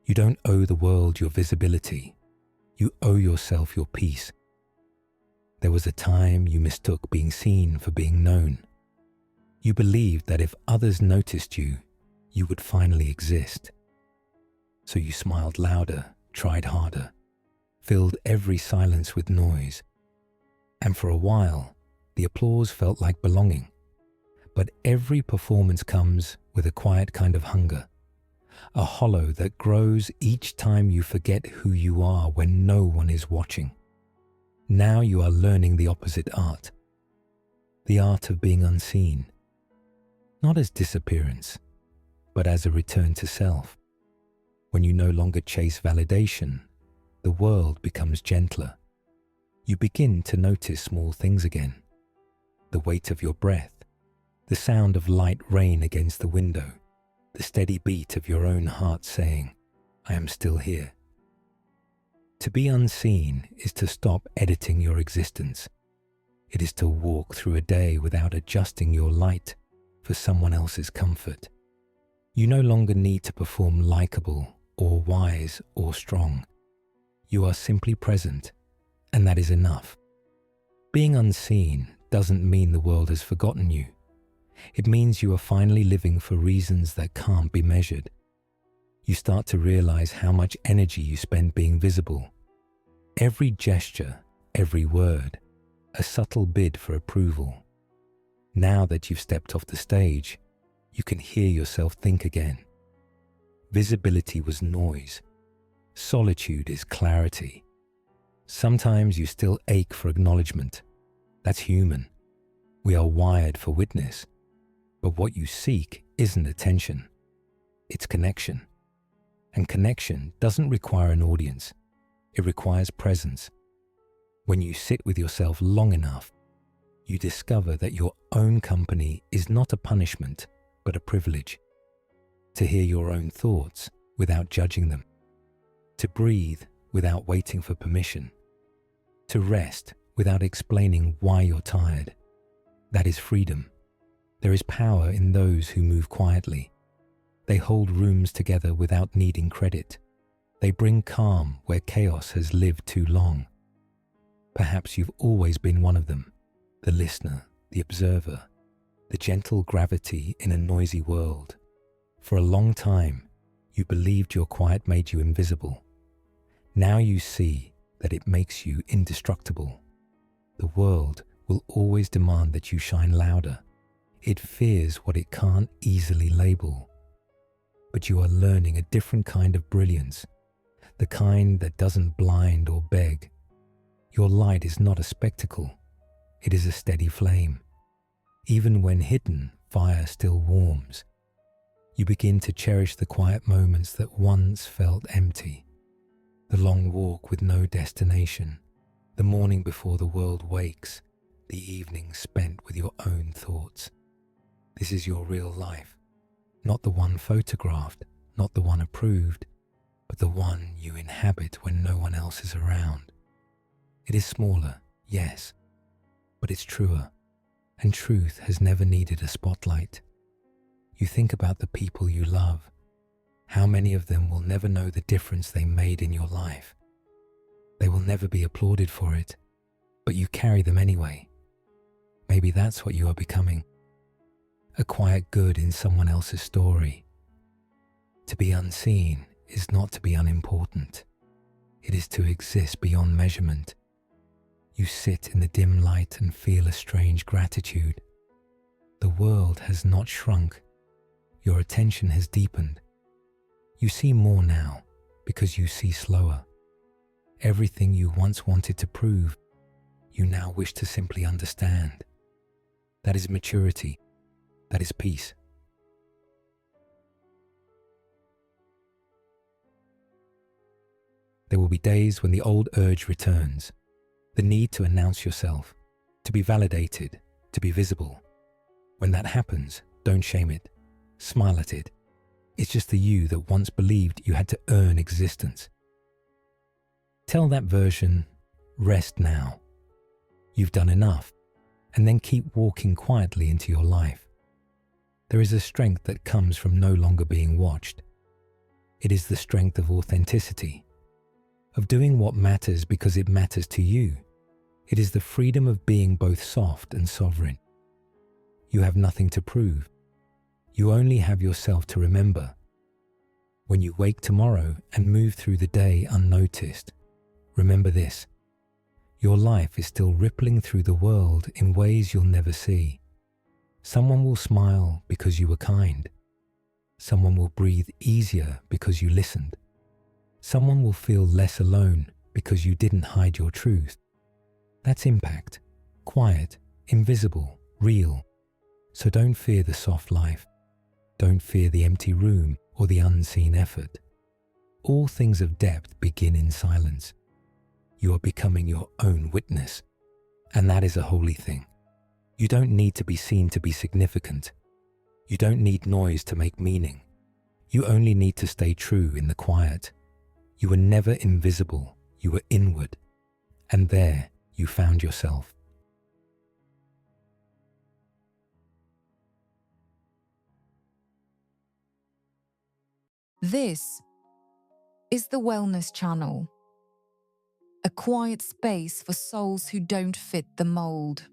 You don't owe the world your visibility. You owe yourself your peace. There was a time you mistook being seen for being known. You believed that if others noticed you, you would finally exist. So you smiled louder, tried harder, filled every silence with noise. And for a while, the applause felt like belonging. But every performance comes with a quiet kind of hunger, a hollow that grows each time you forget who you are when no one is watching. Now you are learning the opposite art, the art of being unseen, not as disappearance, but as a return to self. When you no longer chase validation, the world becomes gentler. You begin to notice small things again, the weight of your breath, the sound of light rain against the window, the steady beat of your own heart saying, I am still here. To be unseen is to stop editing your existence. It is to walk through a day without adjusting your light for someone else's comfort. You no longer need to perform likable or wise or strong. You are simply present, and that is enough. Being unseen doesn't mean the world has forgotten you. It means you are finally living for reasons that can't be measured. You start to realize how much energy you spend being visible. Every gesture, every word, a subtle bid for approval. Now that you've stepped off the stage, you can hear yourself think again. Visibility was noise. Solitude is clarity. Sometimes you still ache for acknowledgement. That's human. We are wired for witness. But what you seek isn't attention. It's connection. And connection doesn't require an audience. It requires presence. When you sit with yourself long enough, you discover that your own company is not a punishment, but a privilege. To hear your own thoughts without judging them. To breathe without waiting for permission. To rest without explaining why you're tired. That is freedom. There is power in those who move quietly. They hold rooms together without needing credit. They bring calm where chaos has lived too long. Perhaps you've always been one of them, the listener, the observer, the gentle gravity in a noisy world. For a long time, you believed your quiet made you invisible. Now you see that it makes you indestructible. The world will always demand that you shine louder. It fears what it can't easily label. But you are learning a different kind of brilliance, the kind that doesn't blind or beg. Your light is not a spectacle. It is a steady flame. Even when hidden, fire still warms. You begin to cherish the quiet moments that once felt empty. The long walk with no destination, the morning before the world wakes, the evening spent with your own thoughts. This is your real life, not the one photographed, not the one approved, but the one you inhabit when no one else is around. It is smaller, yes, but it's truer, and truth has never needed a spotlight. You think about the people you love. How many of them will never know the difference they made in your life? They will never be applauded for it, but you carry them anyway. Maybe that's what you are becoming. A quiet good in someone else's story. To be unseen is not to be unimportant. It is to exist beyond measurement. You sit in the dim light and feel a strange gratitude. The world has not shrunk. Your attention has deepened. You see more now because you see slower. Everything you once wanted to prove, you now wish to simply understand. That is maturity. That is peace. There will be days when the old urge returns, the need to announce yourself, to be validated, to be visible. When that happens, don't shame it. Smile at it. It's just the you that once believed you had to earn existence. Tell that version, rest now. You've done enough, and then keep walking quietly into your life. There is a strength that comes from no longer being watched. It is the strength of authenticity, of doing what matters because it matters to you. It is the freedom of being both soft and sovereign. You have nothing to prove. You only have yourself to remember. When you wake tomorrow and move through the day unnoticed, remember this: your life is still rippling through the world in ways you'll never see. Someone will smile because you were kind. Someone will breathe easier because you listened. Someone will feel less alone because you didn't hide your truth. That's impact. Quiet, invisible, real. So don't fear the soft life. Don't fear the empty room or the unseen effort. All things of depth begin in silence. You are becoming your own witness, and that is a holy thing. You don't need to be seen to be significant. You don't need noise to make meaning. You only need to stay true in the quiet. You were never invisible, you were inward, and there you found yourself. This is the Wellness Channel, a quiet space for souls who don't fit the mold.